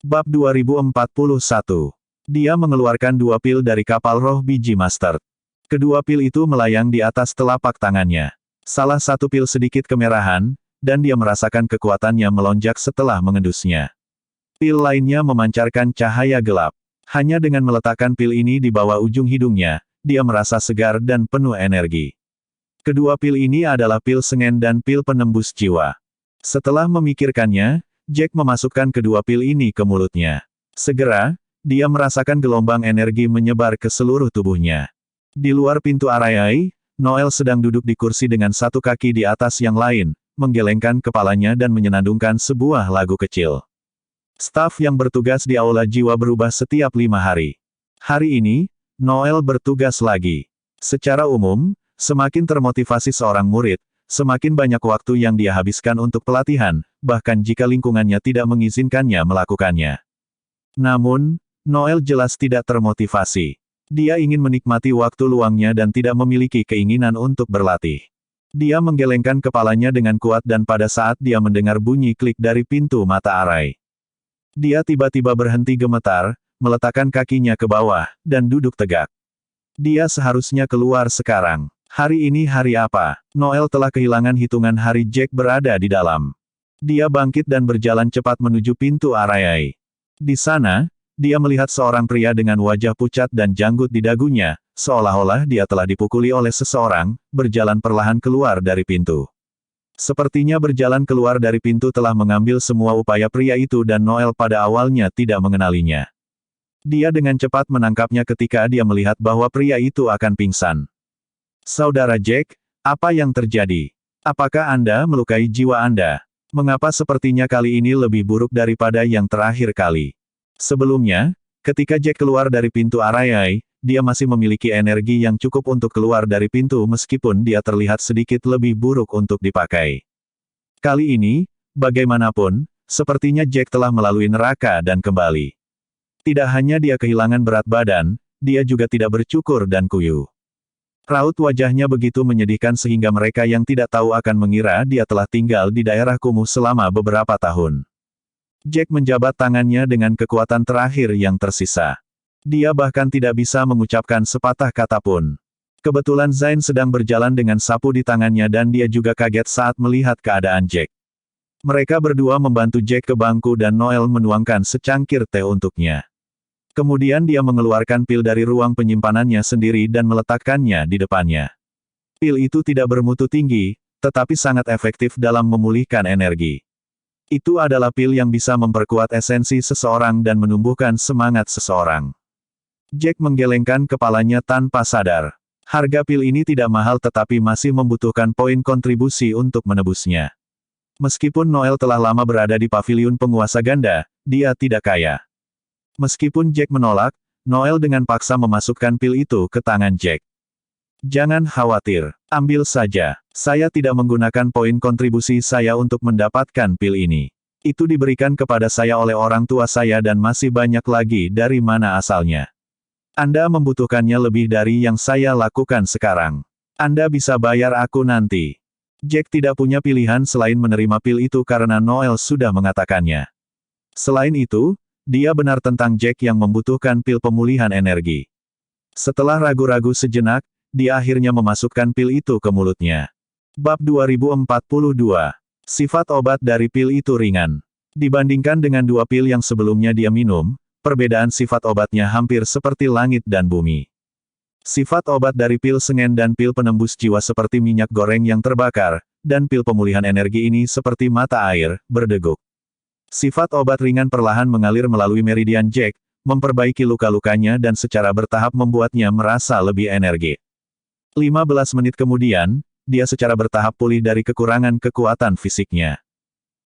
Bab 2041. Dia mengeluarkan dua pil dari kapal roh biji mustard. Kedua pil itu melayang di atas telapak tangannya. Salah satu pil sedikit kemerahan, dan dia merasakan kekuatannya melonjak setelah mengendusnya. Pil lainnya memancarkan cahaya gelap. Hanya dengan meletakkan pil ini di bawah ujung hidungnya, dia merasa segar dan penuh energi. Kedua pil ini adalah pil sengen dan pil penembus jiwa. Setelah memikirkannya, Jack memasukkan kedua pil ini ke mulutnya. Segera, dia merasakan gelombang energi menyebar ke seluruh tubuhnya. Di luar pintu Arayai, Noel sedang duduk di kursi dengan satu kaki di atas yang lain, menggelengkan kepalanya dan menyenandungkan sebuah lagu kecil. Staf yang bertugas di Aula Jiwa berubah setiap 5 hari. Hari ini, Noel bertugas lagi. Secara umum, semakin termotivasi seorang murid, semakin banyak waktu yang dia habiskan untuk pelatihan, bahkan jika lingkungannya tidak mengizinkannya melakukannya. Namun, Noel jelas tidak termotivasi. Dia ingin menikmati waktu luangnya dan tidak memiliki keinginan untuk berlatih. Dia menggelengkan kepalanya dengan kuat dan pada saat dia mendengar bunyi klik dari pintu mata Arai, dia tiba-tiba berhenti gemetar, meletakkan kakinya ke bawah, dan duduk tegak. Dia seharusnya keluar sekarang. Hari ini hari apa? Noel telah kehilangan hitungan hari Jack berada di dalam. Dia bangkit dan berjalan cepat menuju pintu Arayai. Di sana, dia melihat seorang pria dengan wajah pucat dan janggut di dagunya, seolah-olah dia telah dipukuli oleh seseorang, berjalan perlahan keluar dari pintu. Sepertinya berjalan keluar dari pintu telah mengambil semua upaya pria itu dan Noel pada awalnya tidak mengenalinya. Dia dengan cepat menangkapnya ketika dia melihat bahwa pria itu akan pingsan. Saudara Jack, apa yang terjadi? Apakah Anda melukai jiwa Anda? Mengapa sepertinya kali ini lebih buruk daripada yang terakhir kali? Sebelumnya, ketika Jack keluar dari pintu Arayai, dia masih memiliki energi yang cukup untuk keluar dari pintu meskipun dia terlihat sedikit lebih buruk untuk dipakai. Kali ini, bagaimanapun, sepertinya Jack telah melalui neraka dan kembali. Tidak hanya dia kehilangan berat badan, dia juga tidak bercukur dan kuyuh. Raut wajahnya begitu menyedihkan sehingga mereka yang tidak tahu akan mengira dia telah tinggal di daerah kumuh selama beberapa tahun. Jack menjabat tangannya dengan kekuatan terakhir yang tersisa. Dia bahkan tidak bisa mengucapkan sepatah kata pun. Kebetulan Zain sedang berjalan dengan sapu di tangannya dan dia juga kaget saat melihat keadaan Jack. Mereka berdua membantu Jack ke bangku dan Noel menuangkan secangkir teh untuknya. Kemudian dia mengeluarkan pil dari ruang penyimpanannya sendiri dan meletakkannya di depannya. Pil itu tidak bermutu tinggi, tetapi sangat efektif dalam memulihkan energi. Itu adalah pil yang bisa memperkuat esensi seseorang dan menumbuhkan semangat seseorang. Jack menggelengkan kepalanya tanpa sadar. Harga pil ini tidak mahal tetapi masih membutuhkan poin kontribusi untuk menebusnya. Meskipun Noel telah lama berada di paviliun penguasa ganda, dia tidak kaya. Meskipun Jack menolak, Noel dengan paksa memasukkan pil itu ke tangan Jack. Jangan khawatir, ambil saja. Saya tidak menggunakan poin kontribusi saya untuk mendapatkan pil ini. Itu diberikan kepada saya oleh orang tua saya dan masih banyak lagi dari mana asalnya. Anda membutuhkannya lebih dari yang saya lakukan sekarang. Anda bisa bayar aku nanti. Jack tidak punya pilihan selain menerima pil itu karena Noel sudah mengatakannya. Selain itu, dia benar tentang Jack yang membutuhkan pil pemulihan energi. Setelah ragu-ragu sejenak, dia akhirnya memasukkan pil itu ke mulutnya. Bab 2042. Sifat obat dari pil itu ringan. Dibandingkan dengan dua pil yang sebelumnya dia minum, perbedaan sifat obatnya hampir seperti langit dan bumi. Sifat obat dari pil sengen dan pil penembus jiwa seperti minyak goreng yang terbakar, dan pil pemulihan energi ini seperti mata air, berdeguk. Sifat obat ringan perlahan mengalir melalui meridian Jack, memperbaiki luka-lukanya dan secara bertahap membuatnya merasa lebih energi. 15 menit kemudian, dia secara bertahap pulih dari kekurangan kekuatan fisiknya.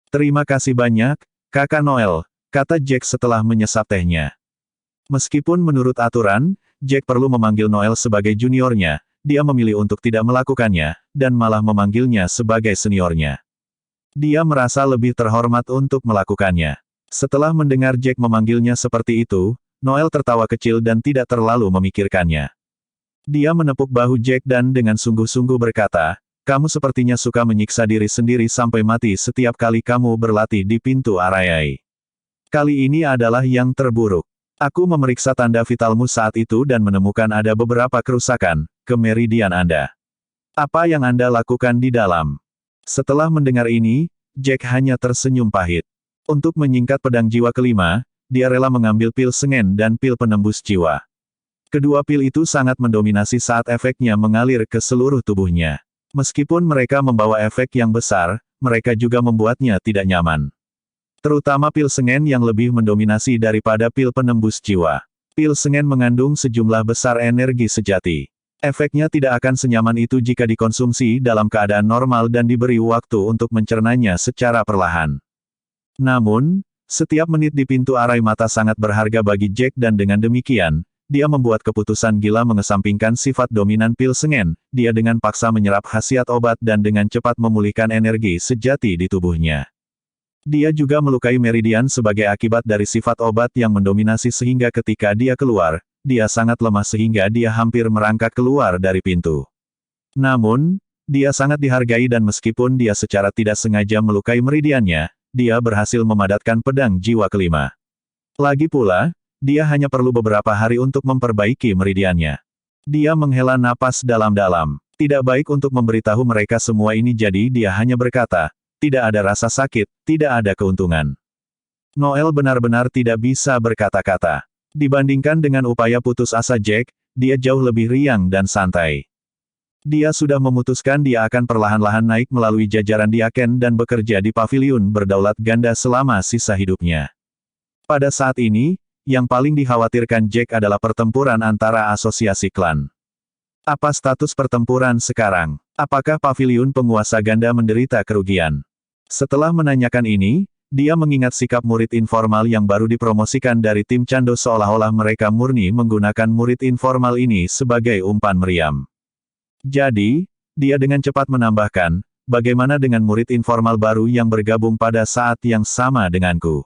Terima kasih banyak, Kakak Noel, kata Jack setelah menyesap tehnya. Meskipun menurut aturan, Jack perlu memanggil Noel sebagai juniornya, dia memilih untuk tidak melakukannya, dan malah memanggilnya sebagai seniornya. Dia merasa lebih terhormat untuk melakukannya. Setelah mendengar Jack memanggilnya seperti itu, Noel tertawa kecil dan tidak terlalu memikirkannya. Dia menepuk bahu Jack dan dengan sungguh-sungguh berkata, kamu sepertinya suka menyiksa diri sendiri sampai mati setiap kali kamu berlatih di pintu Arayai. Kali ini adalah yang terburuk. Aku memeriksa tanda vitalmu saat itu dan menemukan ada beberapa kerusakan ke meridian Anda. Apa yang Anda lakukan di dalam? Setelah mendengar ini, Jack hanya tersenyum pahit. Untuk menyingkat pedang jiwa kelima, dia rela mengambil pil sengen dan pil penembus jiwa. Kedua pil itu sangat mendominasi saat efeknya mengalir ke seluruh tubuhnya. Meskipun mereka membawa efek yang besar, mereka juga membuatnya tidak nyaman. Terutama pil sengen yang lebih mendominasi daripada pil penembus jiwa. Pil sengen mengandung sejumlah besar energi sejati. Efeknya tidak akan senyaman itu jika dikonsumsi dalam keadaan normal dan diberi waktu untuk mencernanya secara perlahan. Namun, setiap menit di pintu arai mata sangat berharga bagi Jack dan dengan demikian, dia membuat keputusan gila mengesampingkan sifat dominan pil sengen, dia dengan paksa menyerap khasiat obat dan dengan cepat memulihkan energi sejati di tubuhnya. Dia juga melukai meridian sebagai akibat dari sifat obat yang mendominasi sehingga ketika dia keluar, dia sangat lemah sehingga dia hampir merangkak keluar dari pintu. Namun, dia sangat dihargai dan meskipun dia secara tidak sengaja melukai meridiannya, dia berhasil memadatkan pedang jiwa kelima. Lagi pula, dia hanya perlu beberapa hari untuk memperbaiki meridiannya. Dia menghela napas dalam-dalam. Tidak baik untuk memberitahu mereka semua ini jadi dia hanya berkata, tidak ada rasa sakit, tidak ada keuntungan. Noel benar-benar tidak bisa berkata-kata. Dibandingkan dengan upaya putus asa Jack, dia jauh lebih riang dan santai. Dia sudah memutuskan dia akan perlahan-lahan naik melalui jajaran Diaken dan bekerja di paviliun berdaulat ganda selama sisa hidupnya. Pada saat ini, yang paling dikhawatirkan Jack adalah pertempuran antara asosiasi klan. Apa status pertempuran sekarang? Apakah paviliun penguasa ganda menderita kerugian? Setelah menanyakan ini, dia mengingat sikap murid informal yang baru dipromosikan dari tim Cando seolah-olah mereka murni menggunakan murid informal ini sebagai umpan meriam. Jadi, dia dengan cepat menambahkan, bagaimana dengan murid informal baru yang bergabung pada saat yang sama denganku?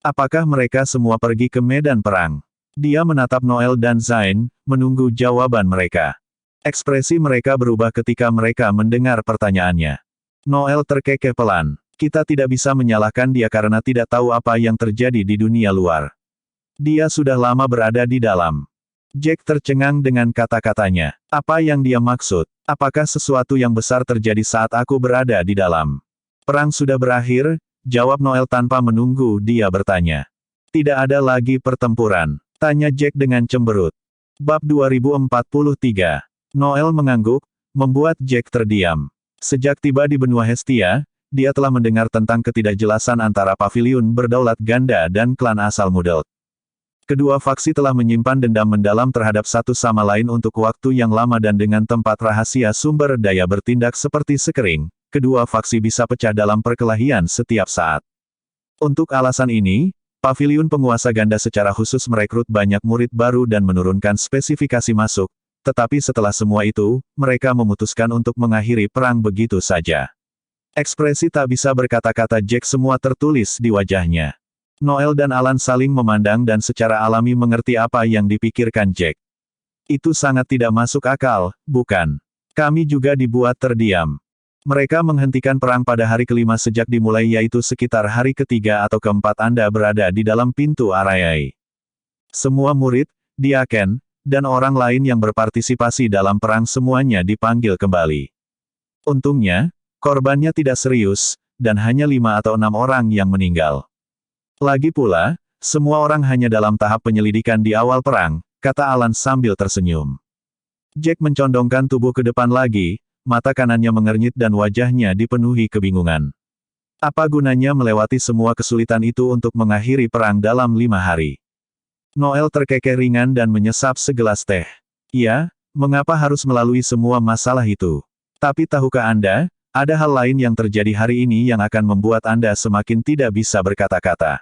Apakah mereka semua pergi ke medan perang? Dia menatap Noel dan Zain, menunggu jawaban mereka. Ekspresi mereka berubah ketika mereka mendengar pertanyaannya. Noel terkekeh pelan. Kita tidak bisa menyalahkan dia karena tidak tahu apa yang terjadi di dunia luar. Dia sudah lama berada di dalam. Jack tercengang dengan kata-katanya. Apa yang dia maksud? Apakah sesuatu yang besar terjadi saat aku berada di dalam? Perang sudah berakhir, jawab Noel tanpa menunggu dia bertanya. Tidak ada lagi pertempuran, tanya Jack dengan cemberut. Bab 2043. Noel mengangguk, membuat Jack terdiam. Sejak tiba di benua Hestia, dia telah mendengar tentang ketidakjelasan antara paviliun berdaulat ganda dan klan asal Mudelt. Kedua faksi telah menyimpan dendam mendalam terhadap satu sama lain untuk waktu yang lama dan dengan tempat rahasia sumber daya bertindak seperti sekering, kedua faksi bisa pecah dalam perkelahian setiap saat. Untuk alasan ini, paviliun penguasa ganda secara khusus merekrut banyak murid baru dan menurunkan spesifikasi masuk, tetapi setelah semua itu, mereka memutuskan untuk mengakhiri perang begitu saja. Ekspresi tak bisa berkata-kata Jack semua tertulis di wajahnya. Noel dan Alan saling memandang dan secara alami mengerti apa yang dipikirkan Jack. Itu sangat tidak masuk akal, bukan? Kami juga dibuat terdiam. Mereka menghentikan perang pada hari kelima sejak dimulai yaitu sekitar hari ketiga atau keempat Anda berada di dalam pintu arai. Semua murid, Diaken, dan orang lain yang berpartisipasi dalam perang semuanya dipanggil kembali. Untungnya, korbannya tidak serius, dan hanya 5 atau 6 orang yang meninggal. Lagi pula, semua orang hanya dalam tahap penyelidikan di awal perang, kata Alan sambil tersenyum. Jack mencondongkan tubuh ke depan lagi, mata kanannya mengernyit dan wajahnya dipenuhi kebingungan. Apa gunanya melewati semua kesulitan itu untuk mengakhiri perang dalam 5 hari? Noel terkekeh ringan dan menyesap segelas teh. Ya, mengapa harus melalui semua masalah itu? Tapi tahukah Anda, ada hal lain yang terjadi hari ini yang akan membuat Anda semakin tidak bisa berkata-kata.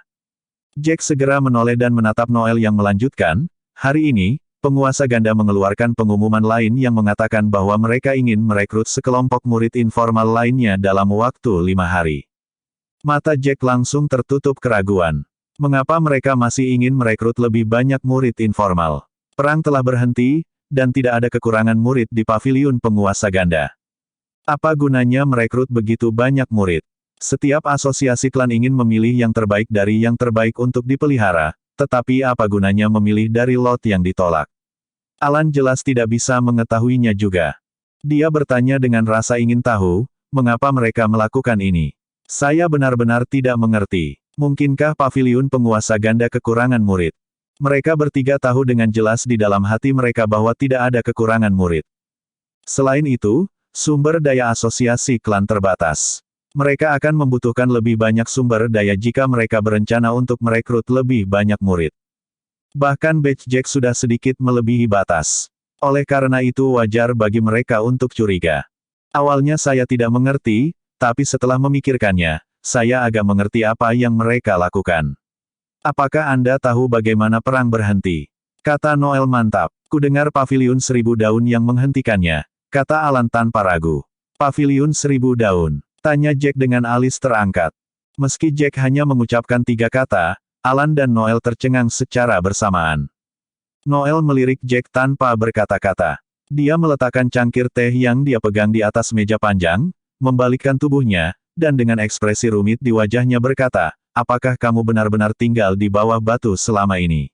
Jack segera menoleh dan menatap Noel yang melanjutkan, hari ini, penguasa ganda mengeluarkan pengumuman lain yang mengatakan bahwa mereka ingin merekrut sekelompok murid informal lainnya dalam waktu 5 hari. Mata Jack langsung tertutup keraguan. Mengapa mereka masih ingin merekrut lebih banyak murid informal? Perang telah berhenti, dan tidak ada kekurangan murid di paviliun penguasa ganda. Apa gunanya merekrut begitu banyak murid? Setiap asosiasi klan ingin memilih yang terbaik dari yang terbaik untuk dipelihara, tetapi apa gunanya memilih dari lot yang ditolak? Alan jelas tidak bisa mengetahuinya juga. Dia bertanya dengan rasa ingin tahu, mengapa mereka melakukan ini. Saya benar-benar tidak mengerti. Mungkinkah paviliun penguasa ganda kekurangan murid? Mereka bertiga tahu dengan jelas di dalam hati mereka bahwa tidak ada kekurangan murid. Selain itu, sumber daya asosiasi klan terbatas. Mereka akan membutuhkan lebih banyak sumber daya jika mereka berencana untuk merekrut lebih banyak murid. Bahkan batch Jack sudah sedikit melebihi batas. Oleh karena itu wajar bagi mereka untuk curiga. Awalnya saya tidak mengerti, tapi setelah memikirkannya, saya agak mengerti apa yang mereka lakukan. Apakah Anda tahu bagaimana perang berhenti? Kata Noel mantap. Kudengar paviliun 1000 daun yang menghentikannya, kata Alan tanpa ragu. Paviliun 1000 daun. Tanya Jack dengan alis terangkat. Meski Jack hanya mengucapkan 3 kata, Alan dan Noel tercengang secara bersamaan. Noel melirik Jack tanpa berkata-kata. Dia meletakkan cangkir teh yang dia pegang di atas meja panjang, membalikkan tubuhnya, dan dengan ekspresi rumit di wajahnya berkata, apakah kamu benar-benar tinggal di bawah batu selama ini?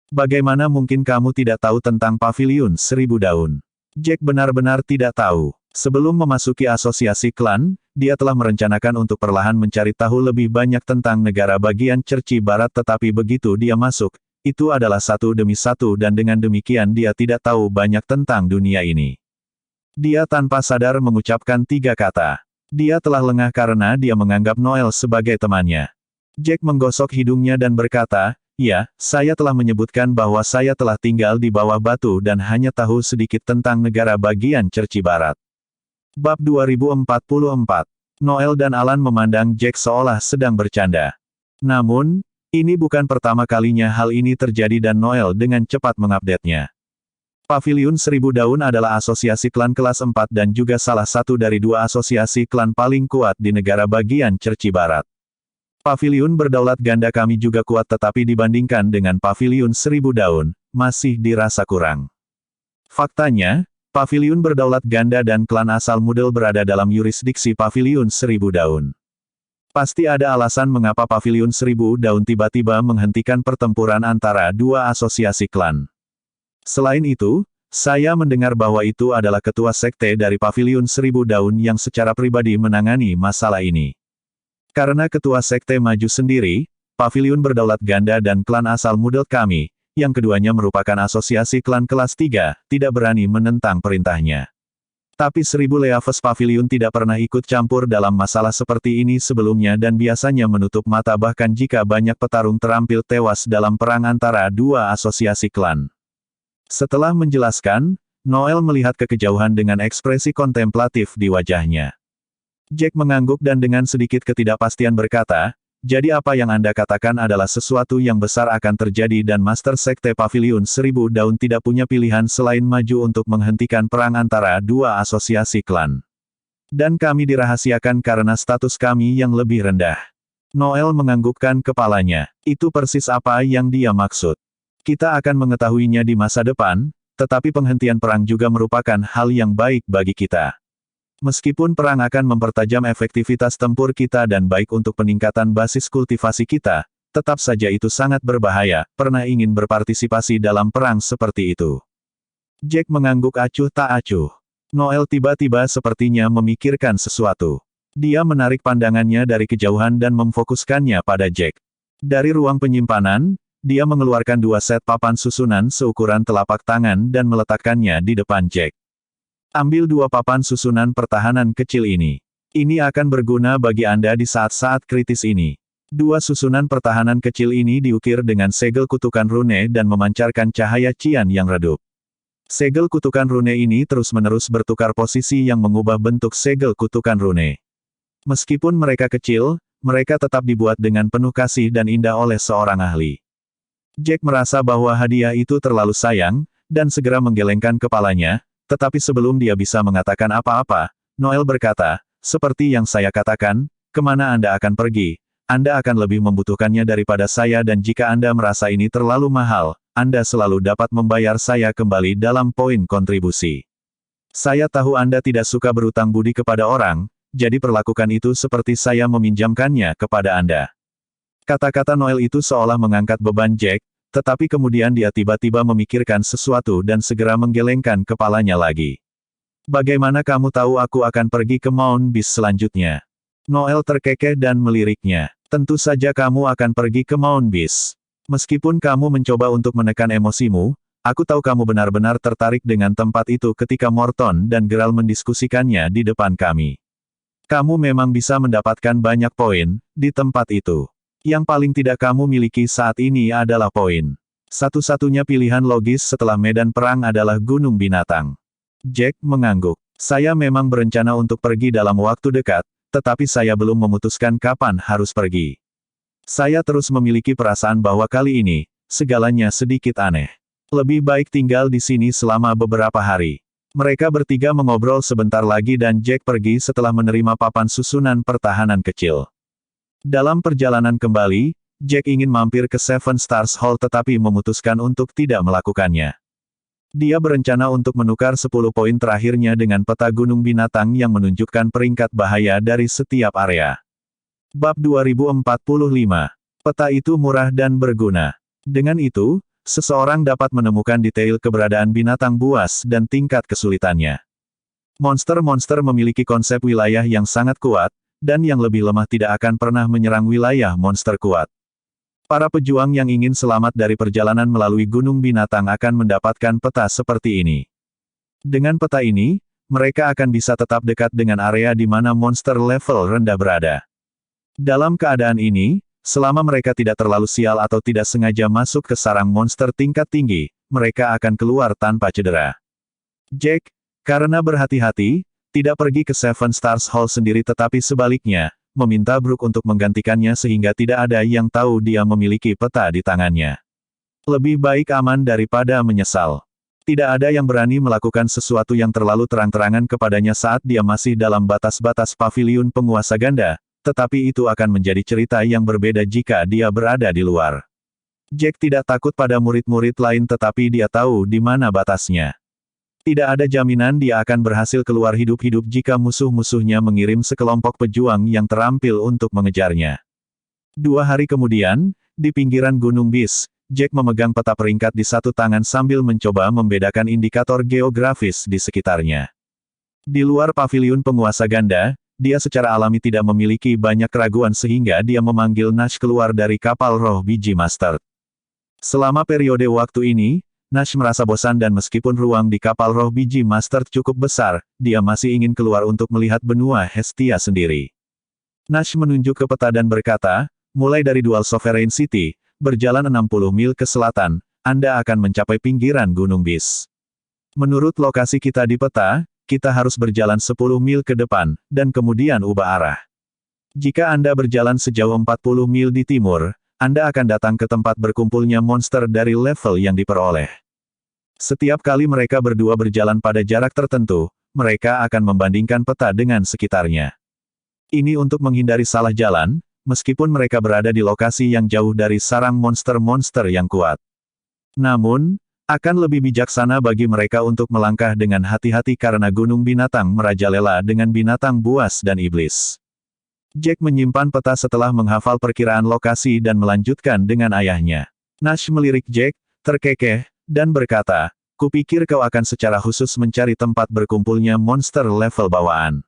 Bagaimana mungkin kamu tidak tahu tentang paviliun 1000 daun? Jack benar-benar tidak tahu. Sebelum memasuki asosiasi klan, dia telah merencanakan untuk perlahan mencari tahu lebih banyak tentang negara bagian Cerci Barat tetapi begitu dia masuk, itu adalah satu demi satu dan dengan demikian dia tidak tahu banyak tentang dunia ini. Dia tanpa sadar mengucapkan 3 kata. Dia telah lengah karena dia menganggap Noel sebagai temannya. Jack menggosok hidungnya dan berkata, ya, saya telah menyebutkan bahwa saya telah tinggal di bawah batu dan hanya tahu sedikit tentang negara bagian Cerci Barat. Bab 2044. Noel dan Alan memandang Jack seolah sedang bercanda. Namun, ini bukan pertama kalinya hal ini terjadi dan Noel dengan cepat mengupdate-nya. Paviliun 1000 daun adalah asosiasi klan kelas 4 dan juga salah satu dari 2 asosiasi klan paling kuat di negara bagian Cerci Barat. Paviliun berdaulat ganda kami juga kuat tetapi dibandingkan dengan paviliun 1000 daun, masih dirasa kurang. Faktanya, paviliun berdaulat ganda dan klan asal Mudel berada dalam yurisdiksi paviliun 1000 daun. Pasti ada alasan mengapa paviliun 1000 daun tiba-tiba menghentikan pertempuran antara 2 asosiasi klan. Selain itu, saya mendengar bahwa itu adalah ketua sekte dari paviliun 1000 daun yang secara pribadi menangani masalah ini. Karena ketua sekte maju sendiri, paviliun berdaulat ganda dan klan asal Mudel kami, yang keduanya merupakan asosiasi klan kelas 3, tidak berani menentang perintahnya. Tapi 1000 Leaves Paviliun tidak pernah ikut campur dalam masalah seperti ini sebelumnya dan biasanya menutup mata bahkan jika banyak petarung terampil tewas dalam perang antara 2 asosiasi klan. Setelah menjelaskan, Noel melihat ke kejauhan dengan ekspresi kontemplatif di wajahnya. Jack mengangguk dan dengan sedikit ketidakpastian berkata, jadi apa yang Anda katakan adalah sesuatu yang besar akan terjadi dan Master Sekte Paviliun 1000 daun tidak punya pilihan selain maju untuk menghentikan perang antara 2 asosiasi klan. Dan kami dirahasiakan karena status kami yang lebih rendah. Noel menganggukkan kepalanya. Itu persis apa yang dia maksud. Kita akan mengetahuinya di masa depan, tetapi penghentian perang juga merupakan hal yang baik bagi kita. Meskipun perang akan mempertajam efektivitas tempur kita dan baik untuk peningkatan basis kultivasi kita, tetap saja itu sangat berbahaya, pernah ingin berpartisipasi dalam perang seperti itu. Jack mengangguk acuh tak acuh. Noel tiba-tiba sepertinya memikirkan sesuatu. Dia menarik pandangannya dari kejauhan dan memfokuskannya pada Jack. Dari ruang penyimpanan, dia mengeluarkan 2 set papan susunan seukuran telapak tangan dan meletakkannya di depan Jack. Ambil 2 papan susunan pertahanan kecil ini. Ini akan berguna bagi Anda di saat-saat kritis ini. 2 susunan pertahanan kecil ini diukir dengan segel kutukan rune dan memancarkan cahaya cian yang redup. Segel kutukan rune ini terus-menerus bertukar posisi yang mengubah bentuk segel kutukan rune. Meskipun mereka kecil, mereka tetap dibuat dengan penuh kasih dan indah oleh seorang ahli. Jack merasa bahwa hadiah itu terlalu sayang, dan segera menggelengkan kepalanya. Tetapi sebelum dia bisa mengatakan apa-apa, Noel berkata, seperti yang saya katakan, kemana Anda akan pergi, Anda akan lebih membutuhkannya daripada saya dan jika Anda merasa ini terlalu mahal, Anda selalu dapat membayar saya kembali dalam poin kontribusi. Saya tahu Anda tidak suka berutang budi kepada orang, jadi perlakukan itu seperti saya meminjamkannya kepada Anda. Kata-kata Noel itu seolah mengangkat beban Jack, tetapi kemudian dia tiba-tiba memikirkan sesuatu dan segera menggelengkan kepalanya lagi. Bagaimana kamu tahu aku akan pergi ke Mount Beast selanjutnya? Noel terkekeh dan meliriknya. Tentu saja kamu akan pergi ke Mount Beast. Meskipun kamu mencoba untuk menekan emosimu, aku tahu kamu benar-benar tertarik dengan tempat itu ketika Morton dan Geralt mendiskusikannya di depan kami. Kamu memang bisa mendapatkan banyak poin di tempat itu. Yang paling tidak kamu miliki saat ini adalah poin. Satu-satunya pilihan logis setelah medan perang adalah Gunung Binatang. Jack mengangguk. Saya memang berencana untuk pergi dalam waktu dekat, tetapi saya belum memutuskan kapan harus pergi. Saya terus memiliki perasaan bahwa kali ini, segalanya sedikit aneh. Lebih baik tinggal di sini selama beberapa hari. Mereka bertiga mengobrol sebentar lagi dan Jack pergi setelah menerima papan susunan pertahanan kecil. Dalam perjalanan kembali, Jack ingin mampir ke Seven Stars Hall tetapi memutuskan untuk tidak melakukannya. Dia berencana untuk menukar 10 poin terakhirnya dengan peta Gunung Binatang yang menunjukkan peringkat bahaya dari setiap area. Bab 2045. Peta itu murah dan berguna. Dengan itu, seseorang dapat menemukan detail keberadaan binatang buas dan tingkat kesulitannya. Monster-monster memiliki konsep wilayah yang sangat kuat, dan yang lebih lemah tidak akan pernah menyerang wilayah monster kuat. Para pejuang yang ingin selamat dari perjalanan melalui Gunung Binatang akan mendapatkan peta seperti ini. Dengan peta ini, mereka akan bisa tetap dekat dengan area di mana monster level rendah berada. Dalam keadaan ini, selama mereka tidak terlalu sial atau tidak sengaja masuk ke sarang monster tingkat tinggi, mereka akan keluar tanpa cedera. Jack, karena berhati-hati, tidak pergi ke Seven Stars Hall sendiri tetapi sebaliknya, meminta Brooke untuk menggantikannya sehingga tidak ada yang tahu dia memiliki peta di tangannya. Lebih baik aman daripada menyesal. Tidak ada yang berani melakukan sesuatu yang terlalu terang-terangan kepadanya saat dia masih dalam batas-batas paviliun penguasa ganda, tetapi itu akan menjadi cerita yang berbeda jika dia berada di luar. Jack tidak takut pada murid-murid lain tetapi dia tahu di mana batasnya. Tidak ada jaminan dia akan berhasil keluar hidup-hidup jika musuh-musuhnya mengirim sekelompok pejuang yang terampil untuk mengejarnya. 2 hari kemudian, di pinggiran Gunung Beast, Jack memegang peta peringkat di satu tangan sambil mencoba membedakan indikator geografis di sekitarnya. Di luar paviliun penguasa ganda, dia secara alami tidak memiliki banyak keraguan sehingga dia memanggil Nash keluar dari kapal roh biji Master. Selama periode waktu ini, Nash merasa bosan dan meskipun ruang di kapal roh biji Master cukup besar, dia masih ingin keluar untuk melihat benua Hestia sendiri. Nash menunjuk ke peta dan berkata, mulai dari Dual Sovereign City, berjalan 60 mil ke selatan, Anda akan mencapai pinggiran Gunung Beast. Menurut lokasi kita di peta, kita harus berjalan 10 mil ke depan, dan kemudian ubah arah. Jika Anda berjalan sejauh 40 mil di timur, Anda akan datang ke tempat berkumpulnya monster dari level yang diperoleh. Setiap kali mereka berdua berjalan pada jarak tertentu, mereka akan membandingkan peta dengan sekitarnya. Ini untuk menghindari salah jalan, meskipun mereka berada di lokasi yang jauh dari sarang monster-monster yang kuat. Namun, akan lebih bijaksana bagi mereka untuk melangkah dengan hati-hati karena Gunung Binatang merajalela dengan binatang buas dan iblis. Jack menyimpan peta setelah menghafal perkiraan lokasi dan melanjutkan dengan ayahnya. Nash melirik Jack, terkekeh, dan berkata, kupikir kau akan secara khusus mencari tempat berkumpulnya monster level bawaan.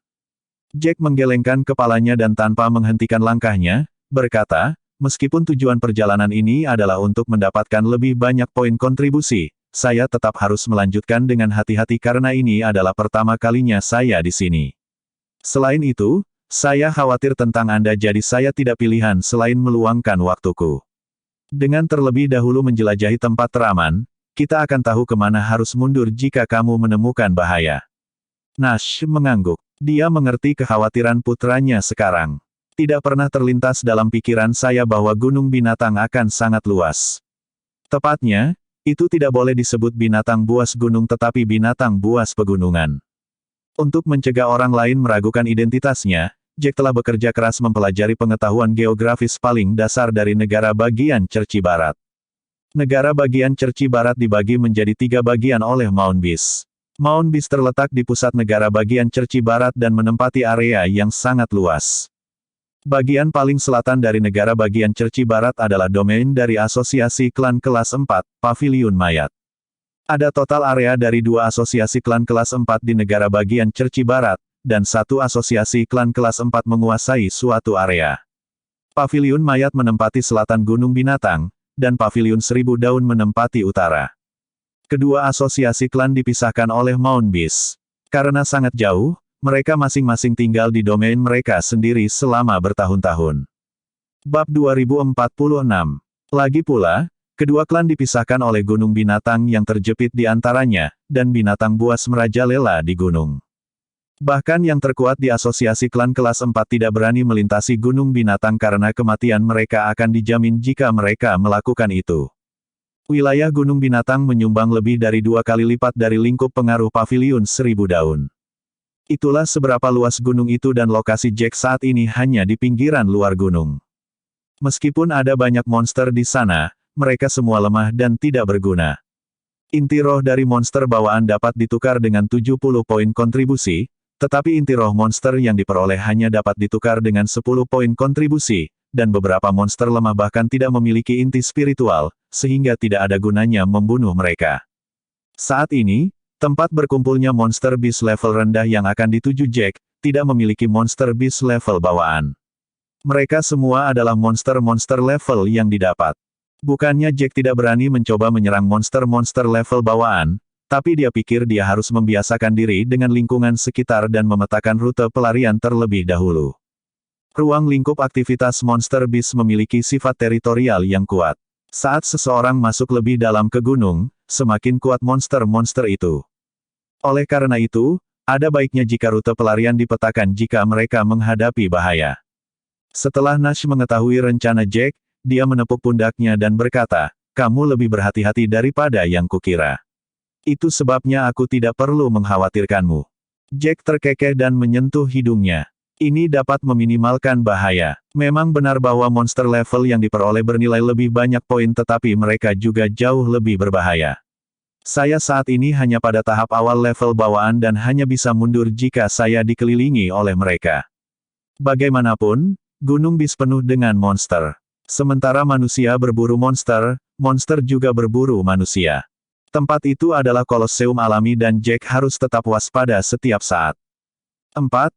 Jack menggelengkan kepalanya dan tanpa menghentikan langkahnya, berkata, meskipun tujuan perjalanan ini adalah untuk mendapatkan lebih banyak poin kontribusi, saya tetap harus melanjutkan dengan hati-hati karena ini adalah pertama kalinya saya di sini. Selain itu, saya khawatir tentang Anda jadi saya tidak pilihan selain meluangkan waktuku. Dengan terlebih dahulu menjelajahi tempat teraman, kita akan tahu kemana harus mundur jika kamu menemukan bahaya. Nash mengangguk. Dia mengerti kekhawatiran putranya sekarang. Tidak pernah terlintas dalam pikiran saya bahwa Gunung Binatang akan sangat luas. Tepatnya, itu tidak boleh disebut binatang buas gunung tetapi binatang buas pegunungan. Untuk mencegah orang lain meragukan identitasnya, Jack telah bekerja keras mempelajari pengetahuan geografis paling dasar dari negara bagian Cerci Barat. Negara bagian Cerci Barat dibagi menjadi 3 bagian oleh Mount Beast. Mount Beast terletak di pusat negara bagian Cerci Barat dan menempati area yang sangat luas. Bagian paling selatan dari negara bagian Cerci Barat adalah domain dari Asosiasi Klan Kelas 4, Paviliun Mayat. Ada total area dari 2 asosiasi klan kelas 4 di negara bagian Cerci Barat, dan 1 asosiasi klan kelas 4 menguasai suatu area. Paviliun Mayat menempati selatan Gunung Binatang, dan Paviliun Seribu Daun menempati utara. Kedua asosiasi klan dipisahkan oleh Mount Beast. Karena sangat jauh, mereka masing-masing tinggal di domain mereka sendiri selama bertahun-tahun. Bab 2046. Lagi pula, kedua klan dipisahkan oleh Gunung Binatang yang terjepit di antaranya, dan binatang buas merajalela di gunung. Bahkan yang terkuat di asosiasi klan kelas 4 tidak berani melintasi Gunung Binatang karena kematian mereka akan dijamin jika mereka melakukan itu. Wilayah Gunung Binatang menyumbang lebih dari 2 kali lipat dari lingkup pengaruh Paviliun Seribu Daun. Itulah seberapa luas gunung itu dan lokasi Jack saat ini hanya di pinggiran luar gunung. Meskipun ada banyak monster di sana, mereka semua lemah dan tidak berguna. Inti roh dari monster bawaan dapat ditukar dengan 70 poin kontribusi, tetapi inti roh monster yang diperoleh hanya dapat ditukar dengan 10 poin kontribusi, dan beberapa monster lemah bahkan tidak memiliki inti spiritual, sehingga tidak ada gunanya membunuh mereka. Saat ini, tempat berkumpulnya monster beast level rendah yang akan dituju Jack, tidak memiliki monster beast level bawaan. Mereka semua adalah monster-monster level yang didapat. Bukannya Jack tidak berani mencoba menyerang monster-monster level bawaan, tapi dia pikir dia harus membiasakan diri dengan lingkungan sekitar dan memetakan rute pelarian terlebih dahulu. Ruang lingkup aktivitas monster beast memiliki sifat teritorial yang kuat. Saat seseorang masuk lebih dalam ke gunung, semakin kuat monster-monster itu. Oleh karena itu, ada baiknya jika rute pelarian dipetakan jika mereka menghadapi bahaya. Setelah Nash mengetahui rencana Jack, dia menepuk pundaknya dan berkata, "Kamu lebih berhati-hati daripada yang kukira. Itu sebabnya aku tidak perlu mengkhawatirkanmu." Jack terkekeh dan menyentuh hidungnya. Ini dapat meminimalkan bahaya. Memang benar bahwa monster level yang diperoleh bernilai lebih banyak poin tetapi mereka juga jauh lebih berbahaya. Saya saat ini hanya pada tahap awal level bawaan dan hanya bisa mundur jika saya dikelilingi oleh mereka. Bagaimanapun, Gunung Beast penuh dengan monster. Sementara manusia berburu monster, monster juga berburu manusia. Tempat itu adalah kolosseum alami dan Jack harus tetap waspada setiap saat. 4-5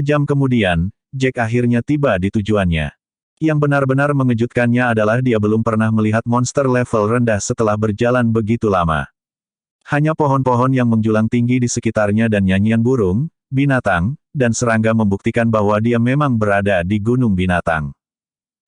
jam kemudian, Jack akhirnya tiba di tujuannya. Yang benar-benar mengejutkannya adalah dia belum pernah melihat monster level rendah setelah berjalan begitu lama. Hanya pohon-pohon yang menjulang tinggi di sekitarnya dan nyanyian burung, binatang, dan serangga membuktikan bahwa dia memang berada di Gunung Binatang.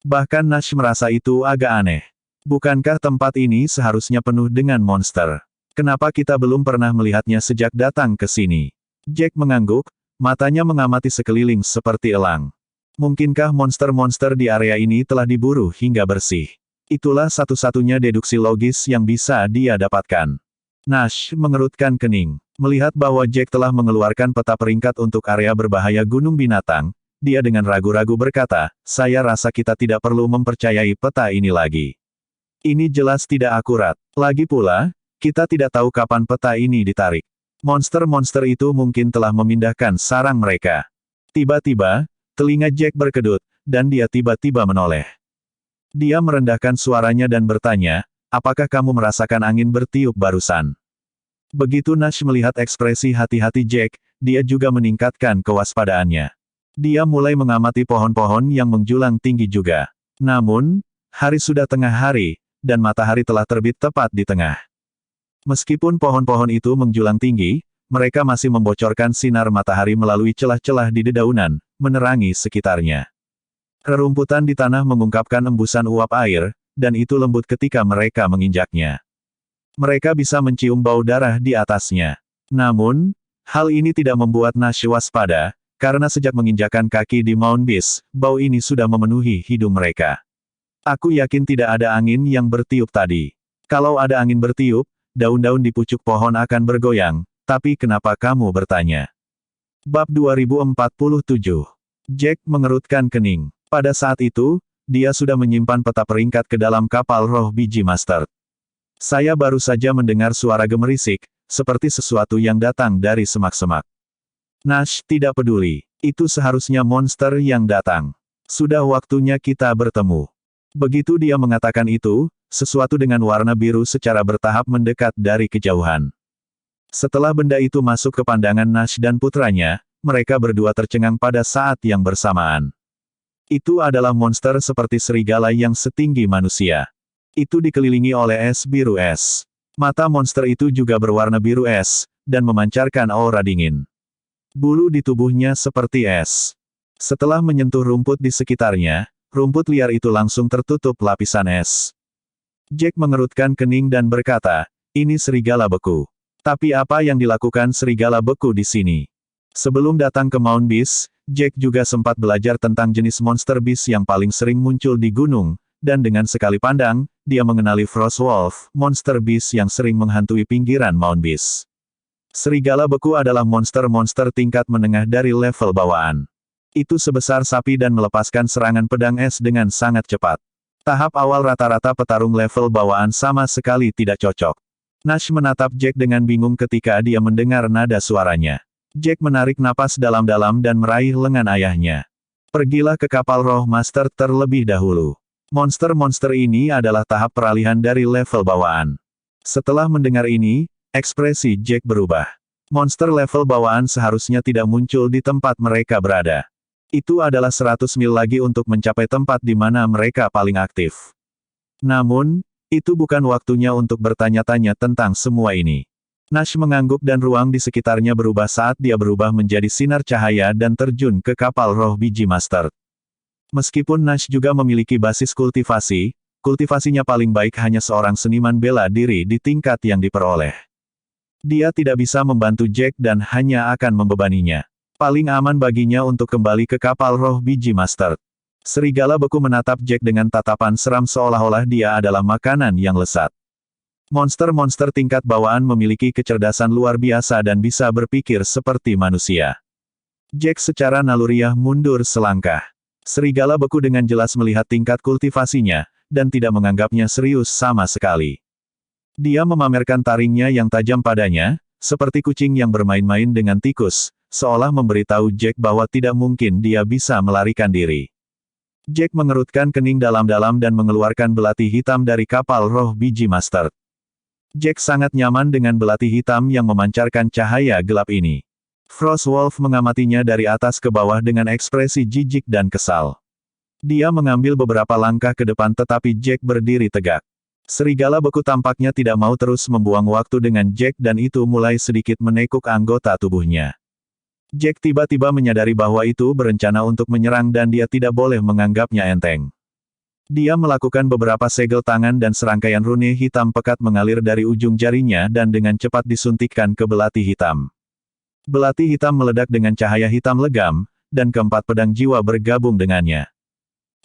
Bahkan Nash merasa itu agak aneh. Bukankah tempat ini seharusnya penuh dengan monster? Kenapa kita belum pernah melihatnya sejak datang ke sini? Jack mengangguk, matanya mengamati sekeliling seperti elang. Mungkinkah monster-monster di area ini telah diburu hingga bersih? Itulah satu-satunya deduksi logis yang bisa dia dapatkan. Nash mengerutkan kening. Melihat bahwa Jack telah mengeluarkan peta peringkat untuk area berbahaya Gunung Binatang, dia dengan ragu-ragu berkata, "Saya rasa kita tidak perlu mempercayai peta ini lagi. Ini jelas tidak akurat. Lagi pula, kita tidak tahu kapan peta ini ditarik. Monster-monster itu mungkin telah memindahkan sarang mereka." Tiba-tiba, telinga Jack berkedut, dan dia tiba-tiba menoleh. Dia merendahkan suaranya dan bertanya, "Apakah kamu merasakan angin bertiup barusan?" Begitu Nash melihat ekspresi hati-hati Jack, dia juga meningkatkan kewaspadaannya. Dia mulai mengamati pohon-pohon yang menjulang tinggi juga. Namun, hari sudah tengah hari, dan matahari telah terbit tepat di tengah. Meskipun pohon-pohon itu menjulang tinggi, mereka masih membocorkan sinar matahari melalui celah-celah di dedaunan, menerangi sekitarnya. Rerumputan di tanah mengungkapkan embusan uap air, dan itu lembut ketika mereka menginjaknya. Mereka bisa mencium bau darah di atasnya. Namun, hal ini tidak membuat Nash waspada, karena sejak menginjakkan kaki di Mount Beast, bau ini sudah memenuhi hidung mereka. Aku yakin tidak ada angin yang bertiup tadi. Kalau ada angin bertiup, daun-daun di pucuk pohon akan bergoyang, tapi kenapa kamu bertanya? Bab 2047. Jack mengerutkan kening. Pada saat itu, dia sudah menyimpan peta peringkat ke dalam kapal roh biji master. "Saya baru saja mendengar suara gemerisik," seperti sesuatu yang datang dari semak-semak. Nash tidak peduli. Itu seharusnya monster yang datang. Sudah waktunya kita bertemu. Begitu dia mengatakan itu, sesuatu dengan warna biru secara bertahap mendekat dari kejauhan. Setelah benda itu masuk ke pandangan Nash dan putranya, mereka berdua tercengang pada saat yang bersamaan. Itu adalah monster seperti serigala yang setinggi manusia. Itu dikelilingi oleh es biru es. Mata monster itu juga berwarna biru es, dan memancarkan aura dingin. Bulu di tubuhnya seperti es. Setelah menyentuh rumput di sekitarnya, rumput liar itu langsung tertutup lapisan es. Jack mengerutkan kening dan berkata, ini serigala beku. Tapi apa yang dilakukan serigala beku di sini? Sebelum datang ke Mount Beast, Jack juga sempat belajar tentang jenis monster beast yang paling sering muncul di gunung, dan dengan sekali pandang, dia mengenali Frost Wolf, monster beast yang sering menghantui pinggiran Mount Beast. Serigala beku adalah monster-monster tingkat menengah dari level bawaan. Itu sebesar sapi dan melepaskan serangan pedang es dengan sangat cepat. Tahap awal rata-rata petarung level bawaan sama sekali tidak cocok. Nash menatap Jack dengan bingung ketika dia mendengar nada suaranya. Jack menarik napas dalam-dalam dan meraih lengan ayahnya. Pergilah ke kapal roh master terlebih dahulu. Monster-monster ini adalah tahap peralihan dari level bawaan. Setelah mendengar ini, ekspresi Jack berubah. Monster level bawaan seharusnya tidak muncul di tempat mereka berada. Itu adalah 100 mil lagi untuk mencapai tempat di mana mereka paling aktif. Namun, itu bukan waktunya untuk bertanya-tanya tentang semua ini. Nash mengangguk dan ruang di sekitarnya berubah saat dia berubah menjadi sinar cahaya dan terjun ke kapal roh biji master. Meskipun Nash juga memiliki basis kultivasi, kultivasinya paling baik hanya seorang seniman bela diri di tingkat yang diperoleh. Dia tidak bisa membantu Jack dan hanya akan membebaninya. Paling aman baginya untuk kembali ke kapal roh biji master. Serigala beku menatap Jack dengan tatapan seram seolah-olah dia adalah makanan yang lezat. Monster-monster tingkat bawaan memiliki kecerdasan luar biasa dan bisa berpikir seperti manusia. Jack secara naluriah mundur selangkah. Serigala beku dengan jelas melihat tingkat kultivasinya, dan tidak menganggapnya serius sama sekali. Dia memamerkan taringnya yang tajam padanya, seperti kucing yang bermain-main dengan tikus, seolah memberitahu Jack bahwa tidak mungkin dia bisa melarikan diri. Jack mengerutkan kening dalam-dalam dan mengeluarkan belati hitam dari kapal roh biji master. Jack sangat nyaman dengan belati hitam yang memancarkan cahaya gelap ini. Frost Wolf mengamatinya dari atas ke bawah dengan ekspresi jijik dan kesal. Dia mengambil beberapa langkah ke depan tetapi Jack berdiri tegak. Serigala beku tampaknya tidak mau terus membuang waktu dengan Jack dan itu mulai sedikit menekuk anggota tubuhnya. Jack tiba-tiba menyadari bahwa itu berencana untuk menyerang dan dia tidak boleh menganggapnya enteng. Dia melakukan beberapa segel tangan dan serangkaian rune hitam pekat mengalir dari ujung jarinya dan dengan cepat disuntikkan ke belati hitam. Belati hitam meledak dengan cahaya hitam legam, dan keempat pedang jiwa bergabung dengannya.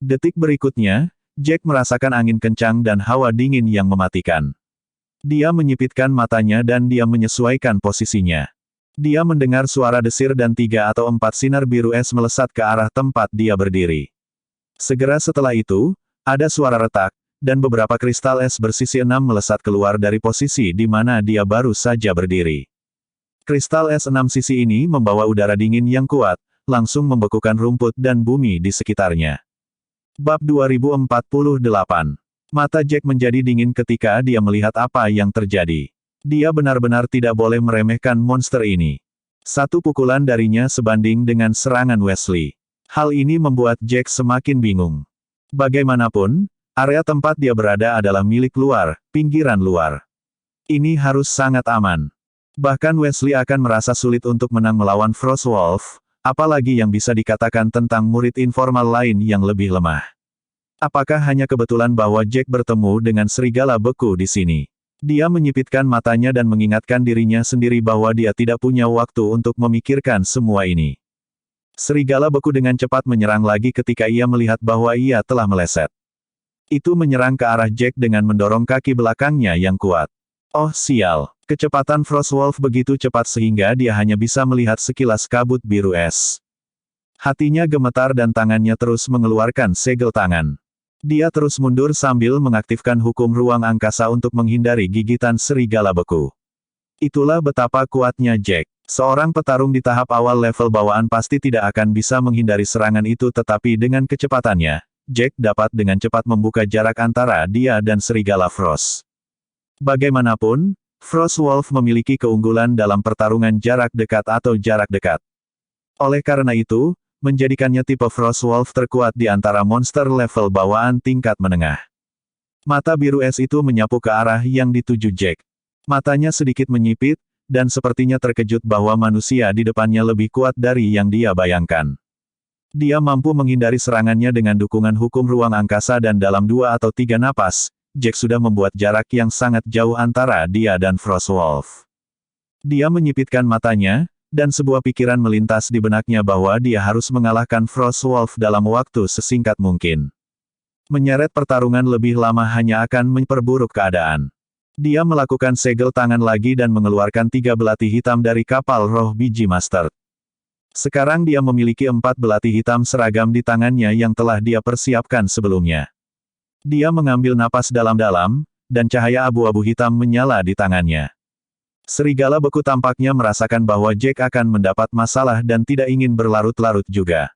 Detik berikutnya, Jack merasakan angin kencang dan hawa dingin yang mematikan. Dia menyipitkan matanya dan dia menyesuaikan posisinya. Dia mendengar suara desir dan 3 atau 4 sinar biru es melesat ke arah tempat dia berdiri. Segera setelah itu, ada suara retak, dan beberapa kristal es bersisi 6 melesat keluar dari posisi di mana dia baru saja berdiri. Kristal es 6 sisi ini membawa udara dingin yang kuat, langsung membekukan rumput dan bumi di sekitarnya. Bab 2048. Mata Jack menjadi dingin ketika dia melihat apa yang terjadi. Dia benar-benar tidak boleh meremehkan monster ini. Satu pukulan darinya sebanding dengan serangan Wesley. Hal ini membuat Jack semakin bingung. Bagaimanapun, area tempat dia berada adalah milik luar, pinggiran luar. Ini harus sangat aman. Bahkan Wesley akan merasa sulit untuk menang melawan Frost Wolf, apalagi yang bisa dikatakan tentang murid informal lain yang lebih lemah. Apakah hanya kebetulan bahwa Jack bertemu dengan serigala beku di sini? Dia menyipitkan matanya dan mengingatkan dirinya sendiri bahwa dia tidak punya waktu untuk memikirkan semua ini. Serigala beku dengan cepat menyerang lagi ketika ia melihat bahwa ia telah meleset. Itu menyerang ke arah Jack dengan mendorong kaki belakangnya yang kuat. Oh sial, kecepatan Frost Wolf begitu cepat sehingga dia hanya bisa melihat sekilas kabut biru es. Hatinya gemetar dan tangannya terus mengeluarkan segel tangan. Dia terus mundur sambil mengaktifkan hukum ruang angkasa untuk menghindari gigitan serigala beku. Itulah betapa kuatnya Jack. Seorang petarung di tahap awal level bawaan pasti tidak akan bisa menghindari serangan itu, tetapi dengan kecepatannya, Jack dapat dengan cepat membuka jarak antara dia dan Serigala Frost. Bagaimanapun, Frost Wolf memiliki keunggulan dalam pertarungan jarak dekat atau jarak dekat. Oleh karena itu, menjadikannya tipe Frost Wolf terkuat di antara monster level bawaan tingkat menengah. Mata biru es itu menyapu ke arah yang dituju Jack. Matanya sedikit menyipit, dan sepertinya terkejut bahwa manusia di depannya lebih kuat dari yang dia bayangkan. Dia mampu menghindari serangannya dengan dukungan hukum ruang angkasa dan dalam 2 atau 3 napas, Jack sudah membuat jarak yang sangat jauh antara dia dan Frost Wolf. Dia menyipitkan matanya, dan sebuah pikiran melintas di benaknya bahwa dia harus mengalahkan Frost Wolf dalam waktu sesingkat mungkin. Menyeret pertarungan lebih lama hanya akan memperburuk keadaan. Dia melakukan segel tangan lagi dan mengeluarkan 3 belati hitam dari kapal roh biji master. Sekarang dia memiliki 4 belati hitam seragam di tangannya yang telah dia persiapkan sebelumnya. Dia mengambil napas dalam-dalam, dan cahaya abu-abu hitam menyala di tangannya. Serigala beku tampaknya merasakan bahwa Jack akan mendapat masalah dan tidak ingin berlarut-larut juga.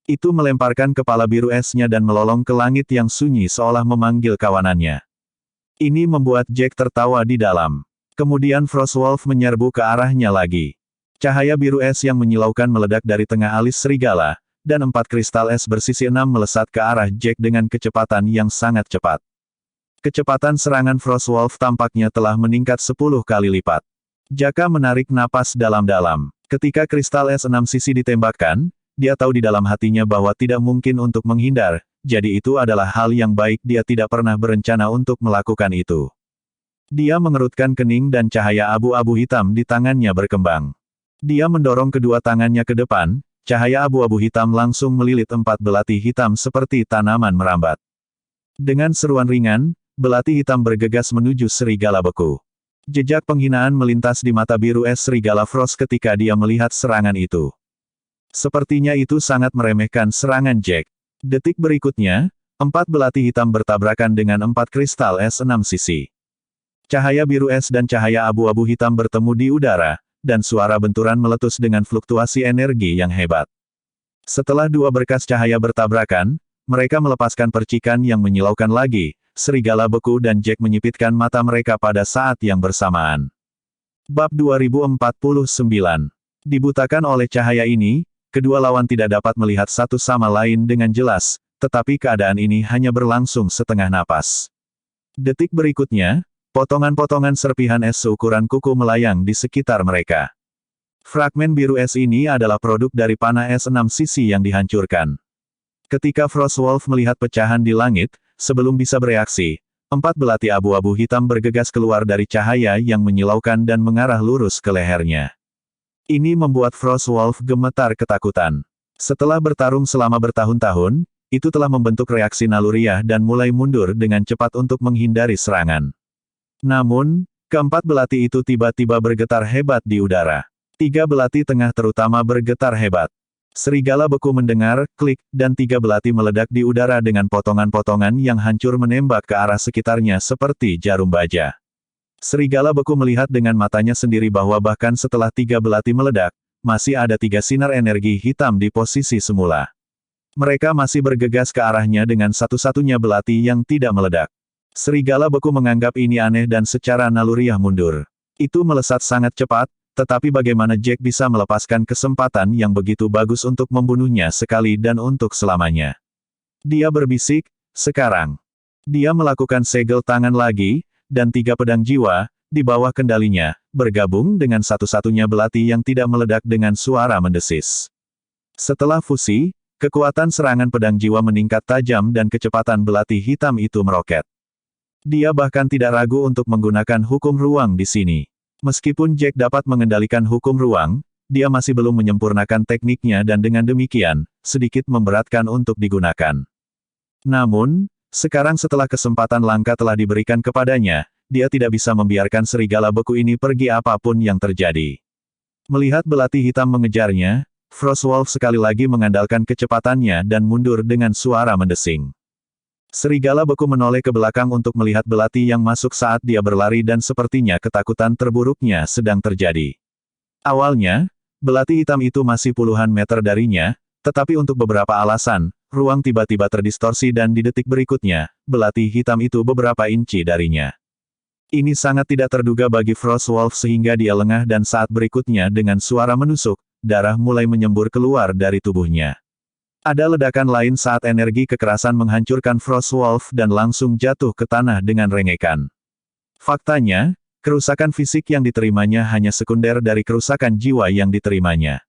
Itu melemparkan kepala biru esnya dan melolong ke langit yang sunyi seolah memanggil kawanannya. Ini membuat Jack tertawa di dalam. Kemudian Frost Wolf menyerbu ke arahnya lagi. Cahaya biru es yang menyilaukan meledak dari tengah alis serigala, dan 4 kristal es bersisi 6 melesat ke arah Jack dengan kecepatan yang sangat cepat. Kecepatan serangan Frost Wolf tampaknya telah meningkat 10 kali lipat. Jaka menarik napas dalam-dalam. Ketika kristal es 6 sisi ditembakkan, dia tahu di dalam hatinya bahwa tidak mungkin untuk menghindar, jadi itu adalah hal yang baik, dia tidak pernah berencana untuk melakukan itu. Dia mengerutkan kening dan cahaya abu-abu hitam di tangannya berkembang. Dia mendorong kedua tangannya ke depan, cahaya abu-abu hitam langsung melilit 4 belati hitam seperti tanaman merambat. Dengan seruan ringan, belati hitam bergegas menuju serigala beku. Jejak penghinaan melintas di mata biru es serigala Frost ketika dia melihat serangan itu. Sepertinya itu sangat meremehkan serangan Jack. Detik berikutnya, 4 belati hitam bertabrakan dengan 4 kristal es 6 sisi. Cahaya biru es dan cahaya abu-abu hitam bertemu di udara, dan suara benturan meletus dengan fluktuasi energi yang hebat. Setelah 2 berkas cahaya bertabrakan, mereka melepaskan percikan yang menyilaukan lagi, serigala beku dan Jack menyipitkan mata mereka pada saat yang bersamaan. Bab 2049. Dibutakan oleh cahaya ini, kedua lawan tidak dapat melihat satu sama lain dengan jelas, tetapi keadaan ini hanya berlangsung setengah napas. Detik berikutnya, potongan-potongan serpihan es seukuran kuku melayang di sekitar mereka. Fragmen biru es ini adalah produk dari panah es 6 sisi yang dihancurkan. Ketika Frost Wolf melihat pecahan di langit, sebelum bisa bereaksi, 4 belati abu-abu hitam bergegas keluar dari cahaya yang menyilaukan dan mengarah lurus ke lehernya. Ini membuat Frost Wolf gemetar ketakutan. Setelah bertarung selama bertahun-tahun, itu telah membentuk reaksi naluriah dan mulai mundur dengan cepat untuk menghindari serangan. Namun, keempat belati itu tiba-tiba bergetar hebat di udara. 3 belati tengah terutama bergetar hebat. Serigala beku mendengar klik, dan 3 belati meledak di udara dengan potongan-potongan yang hancur menembak ke arah sekitarnya seperti jarum baja. Serigala beku melihat dengan matanya sendiri bahwa bahkan setelah 3 belati meledak, masih ada 3 sinar energi hitam di posisi semula. Mereka masih bergegas ke arahnya dengan satu-satunya belati yang tidak meledak. Serigala beku menganggap ini aneh dan secara naluriah mundur. Itu melesat sangat cepat, tetapi bagaimana Jack bisa melepaskan kesempatan yang begitu bagus untuk membunuhnya sekali dan untuk selamanya? Dia berbisik, sekarang. Dia melakukan segel tangan lagi, dan 3 pedang jiwa, di bawah kendalinya, bergabung dengan satu-satunya belati yang tidak meledak dengan suara mendesis. Setelah fusi, kekuatan serangan pedang jiwa meningkat tajam dan kecepatan belati hitam itu meroket. Dia bahkan tidak ragu untuk menggunakan hukum ruang di sini. Meskipun Jack dapat mengendalikan hukum ruang, dia masih belum menyempurnakan tekniknya dan dengan demikian, sedikit memberatkan untuk digunakan. Namun, sekarang setelah kesempatan langka telah diberikan kepadanya, dia tidak bisa membiarkan serigala beku ini pergi apapun yang terjadi. Melihat belati hitam mengejarnya, Frost Wolf sekali lagi mengandalkan kecepatannya dan mundur dengan suara mendesing. Serigala beku menoleh ke belakang untuk melihat belati yang masuk saat dia berlari dan sepertinya ketakutan terburuknya sedang terjadi. Awalnya, belati hitam itu masih puluhan meter darinya, tetapi untuk beberapa alasan, ruang tiba-tiba terdistorsi dan di detik berikutnya, belati hitam itu beberapa inci darinya. Ini sangat tidak terduga bagi Frostwolf sehingga dia lengah dan saat berikutnya dengan suara menusuk, darah mulai menyembur keluar dari tubuhnya. Ada ledakan lain saat energi kekerasan menghancurkan Frostwolf dan langsung jatuh ke tanah dengan rengekan. Faktanya, kerusakan fisik yang diterimanya hanya sekunder dari kerusakan jiwa yang diterimanya.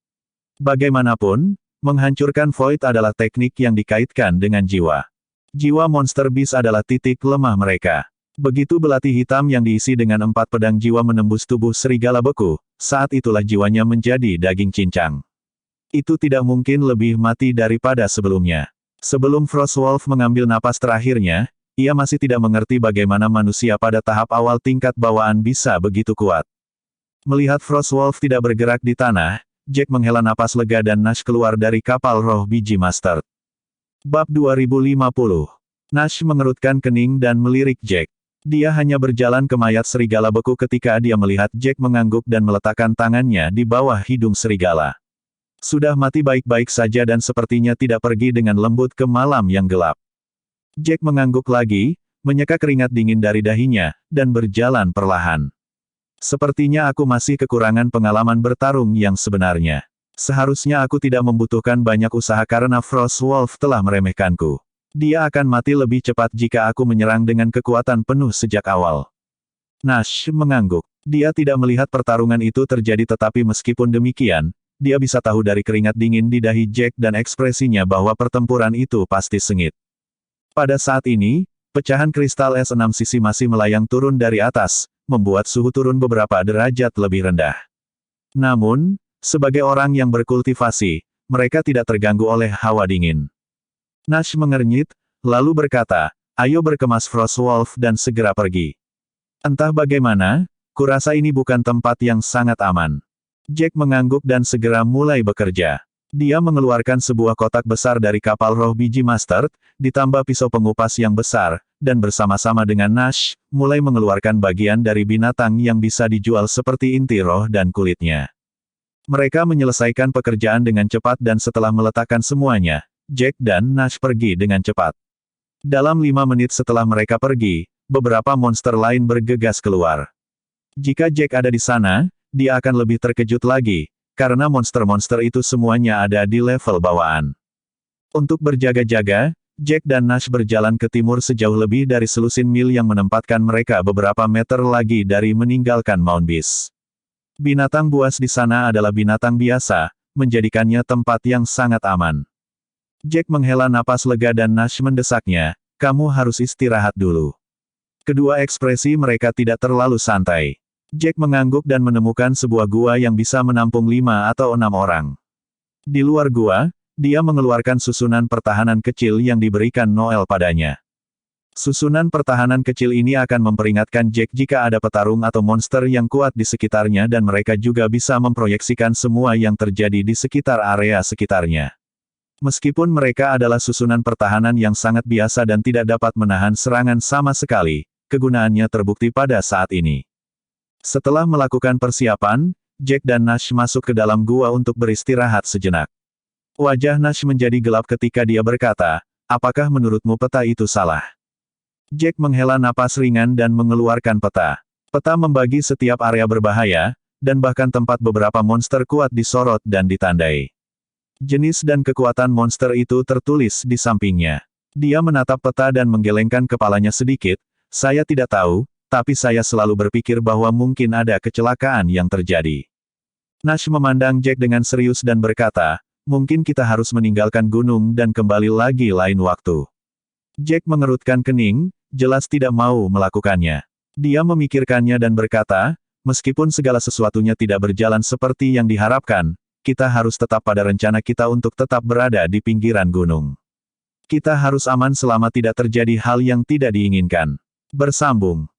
Bagaimanapun, menghancurkan Void adalah teknik yang dikaitkan dengan jiwa. Jiwa Monster Beast adalah titik lemah mereka. Begitu belati hitam yang diisi dengan 4 pedang jiwa menembus tubuh serigala beku, saat itulah jiwanya menjadi daging cincang. Itu tidak mungkin lebih mati daripada sebelumnya. Sebelum Frostwolf mengambil napas terakhirnya, ia masih tidak mengerti bagaimana manusia pada tahap awal tingkat bawaan bisa begitu kuat. Melihat Frostwolf tidak bergerak di tanah, Jack menghela napas lega dan Nash keluar dari kapal roh biji master. Bab 2050. Nash mengerutkan kening dan melirik Jack. Dia hanya berjalan ke mayat serigala beku ketika dia melihat Jack mengangguk dan meletakkan tangannya di bawah hidung serigala. Sudah mati baik-baik saja dan sepertinya tidak pergi dengan lembut ke malam yang gelap. Jack mengangguk lagi, menyeka keringat dingin dari dahinya, dan berjalan perlahan. Sepertinya aku masih kekurangan pengalaman bertarung yang sebenarnya. Seharusnya aku tidak membutuhkan banyak usaha karena Frostwolf telah meremehkanku. Dia akan mati lebih cepat jika aku menyerang dengan kekuatan penuh sejak awal. Nash mengangguk. Dia tidak melihat pertarungan itu terjadi tetapi meskipun demikian, dia bisa tahu dari keringat dingin di dahi Jack dan ekspresinya bahwa pertempuran itu pasti sengit. Pada saat ini, pecahan kristal S6 sisi masih melayang turun dari atas, membuat suhu turun beberapa derajat lebih rendah. Namun, sebagai orang yang berkultivasi, mereka tidak terganggu oleh hawa dingin. Nash mengernyit, lalu berkata, "Ayo berkemas Frostwolf dan segera pergi." Entah bagaimana, kurasa ini bukan tempat yang sangat aman. Jack mengangguk dan segera mulai bekerja. Dia mengeluarkan sebuah kotak besar dari kapal roh biji master, ditambah pisau pengupas yang besar, dan bersama-sama dengan Nash, mulai mengeluarkan bagian dari binatang yang bisa dijual seperti inti roh dan kulitnya. Mereka menyelesaikan pekerjaan dengan cepat dan setelah meletakkan semuanya, Jack dan Nash pergi dengan cepat. Dalam 5 menit setelah mereka pergi, beberapa monster lain bergegas keluar. Jika Jack ada di sana, dia akan lebih terkejut lagi, karena monster-monster itu semuanya ada di level bawaan. Untuk berjaga-jaga, Jack dan Nash berjalan ke timur sejauh lebih dari selusin mil yang menempatkan mereka beberapa meter lagi dari meninggalkan Mount Beast. Binatang buas di sana adalah binatang biasa, menjadikannya tempat yang sangat aman. Jack menghela napas lega dan Nash mendesaknya, "Kamu harus istirahat dulu." Kedua ekspresi mereka tidak terlalu santai. Jack mengangguk dan menemukan sebuah gua yang bisa menampung 5 atau 6 orang. Di luar gua, dia mengeluarkan susunan pertahanan kecil yang diberikan Noel padanya. Susunan pertahanan kecil ini akan memperingatkan Jack jika ada petarung atau monster yang kuat di sekitarnya dan mereka juga bisa memproyeksikan semua yang terjadi di sekitar area sekitarnya. Meskipun mereka adalah susunan pertahanan yang sangat biasa dan tidak dapat menahan serangan sama sekali, kegunaannya terbukti pada saat ini. Setelah melakukan persiapan, Jack dan Nash masuk ke dalam gua untuk beristirahat sejenak. Wajah Nash menjadi gelap ketika dia berkata, "Apakah menurutmu peta itu salah?" Jack menghela napas ringan dan mengeluarkan peta. Peta membagi setiap area berbahaya, dan bahkan tempat beberapa monster kuat disorot dan ditandai. Jenis dan kekuatan monster itu tertulis di sampingnya. Dia menatap peta dan menggelengkan kepalanya sedikit, "Saya tidak tahu, tapi saya selalu berpikir bahwa mungkin ada kecelakaan yang terjadi." Nash memandang Jack dengan serius dan berkata, "Mungkin kita harus meninggalkan gunung dan kembali lagi lain waktu." Jack mengerutkan kening, jelas tidak mau melakukannya. Dia memikirkannya dan berkata, "Meskipun segala sesuatunya tidak berjalan seperti yang diharapkan, kita harus tetap pada rencana kita untuk tetap berada di pinggiran gunung. Kita harus aman selama tidak terjadi hal yang tidak diinginkan." Bersambung